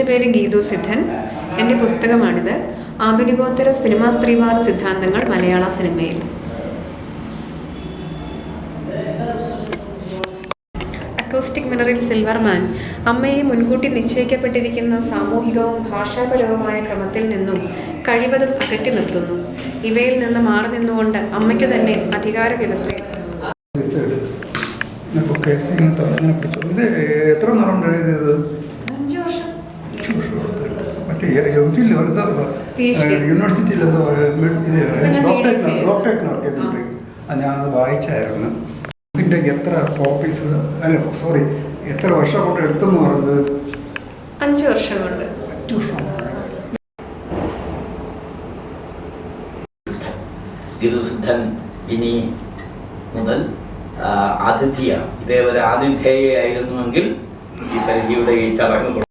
എൻ്റെ പേര് ഗീതു സിദ്ധൻ. എൻ്റെ പുസ്തകമാണിത്. ആധുനികോത്തര സിനിമാ സ്ത്രീവാദ സിദ്ധാന്തങ്ങൾ മലയാള സിനിമയിൽ. അക്കോസ്റ്റിക് മിററിൽ സിൽവർമാൻ അമ്മയെ മുൻകൂട്ടി നിശ്ചയിക്കപ്പെട്ടിരിക്കുന്ന സാമൂഹികവും ഭാഷാപരവുമായ ക്രമത്തിൽ നിന്നും കഴിവതും അകറ്റി നിർത്തുന്നു. ഇവയിൽ നിന്ന് മാറി നിന്നുകൊണ്ട് അമ്മയ്ക്ക് തന്നെ അധികാര വ്യവസ്ഥ. ഇത് എത്ര നാളുണ്ട് എഴുതിയത്? 5 വർഷം. മറ്റേ യൂണിവേഴ്സിറ്റിയിൽ എന്താ ഞാനത് വായിച്ചായിരുന്നു. ഇതിൻ്റെ എത്ര കോപ്പീസ് എത്ര വർഷം കൊണ്ട് എടുത്തെന്ന് പറഞ്ഞത്? 5 വർഷം കൊണ്ട്. 5 വർഷം. സിദ്ധൻ ഇനി മുതൽ ആതിഥ്യയാണ്. ഇതേവരെ ആതിഥേയായിരുന്നുവെങ്കിൽ ഈ പരിധിയുടെ ഈ ചടങ്ങ്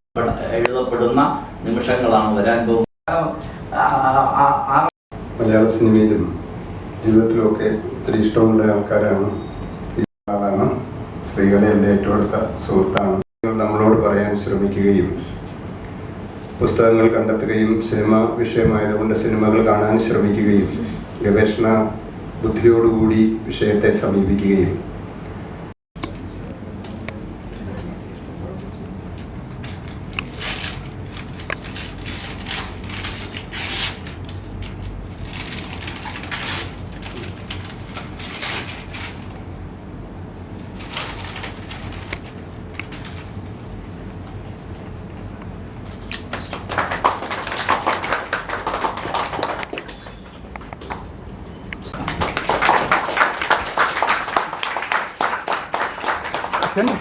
എഴുതപ്പെടുന്ന നിമിഷങ്ങളാണ് വരാൻ പോകുന്നത്. മലയാള സിനിമയിലും ജീവിതത്തിലുമൊക്കെ ഒത്തിരി ഇഷ്ടമുള്ള ആൾക്കാരാണ്. സ്ത്രീകളെ എൻ്റെ ഏറ്റവും അടുത്ത സുഹൃത്താണ്. നമ്മളോട് പറയാൻ ശ്രമിക്കുകയും പുസ്തകങ്ങൾ കണ്ടെത്തുകയും സിനിമ വിഷയമായതുകൊണ്ട് സിനിമകൾ കാണാൻ ശ്രമിക്കുകയും ഗവേഷണ ബുദ്ധിയോടുകൂടി വിഷയത്തെ സമീപിക്കുകയും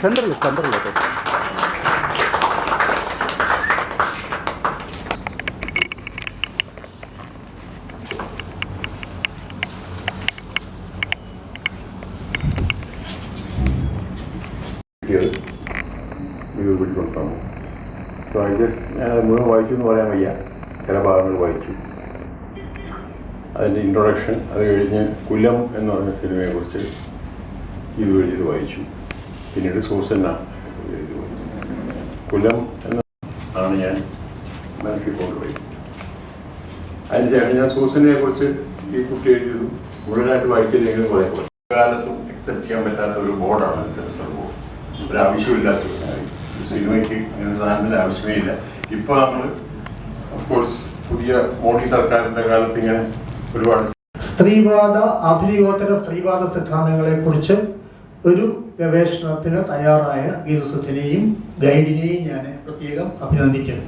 സെൻട്രൽ പിടിക്കൊണ്ടാണ്. സോ ഐ ഗസ് ഞാനത് മുഴുവൻ വായിച്ചു എന്ന് പറയാൻ വയ്യ. ചില ഭാഗങ്ങൾ വായിച്ചു. അതിൻ്റെ ഇൻട്രൊഡക്ഷൻ, അത് കഴിഞ്ഞ് കുലം എന്ന് പറഞ്ഞ സിനിമയെക്കുറിച്ച് ഇത് എഴുതി വായിച്ചു. പിന്നീട് സൂസന്ന എഴുതി വായിച്ചു. കുലം എന്നാണ് ഞാൻ മനസ്സിൽ കൊണ്ടുപോയി. അതിന് ശേഷം ഞാൻ സൂസനയെ കുറിച്ച് ഈ കുട്ടി എഴുതിയതും മുഴുവനായിട്ട് വായിച്ചില്ലെങ്കിലും കുറെ കാലത്തും അക്സെപ്റ്റ് ചെയ്യാൻ പറ്റാത്ത ഒരു ബോർഡാണ് സെൻസർ ബോർഡ്. ഒരാവശ്യമില്ലാത്ത സിനിമയ്ക്ക് ഇങ്ങനെ സാധനത്തിന് ആവശ്യമേ ഇല്ല. ഇപ്പോൾ നമ്മൾ ഓഫ്കോഴ്സ് പുതിയ മോഡി സർക്കാരിൻ്റെ കാലത്ത് ഇങ്ങനെ ഒരുപാട് സ്ത്രീവാദ ആധുനികോത്തര സ്ത്രീവാദ സിദ്ധാന്തങ്ങളെ കുറിച്ച് ഒരു ഗവേഷണത്തിന് തയ്യാറായ ഗീതു സിദ്ധനെയും ഗൈഡിനെയും ഞാൻ പ്രത്യേകം അഭിനന്ദിക്കുന്നു.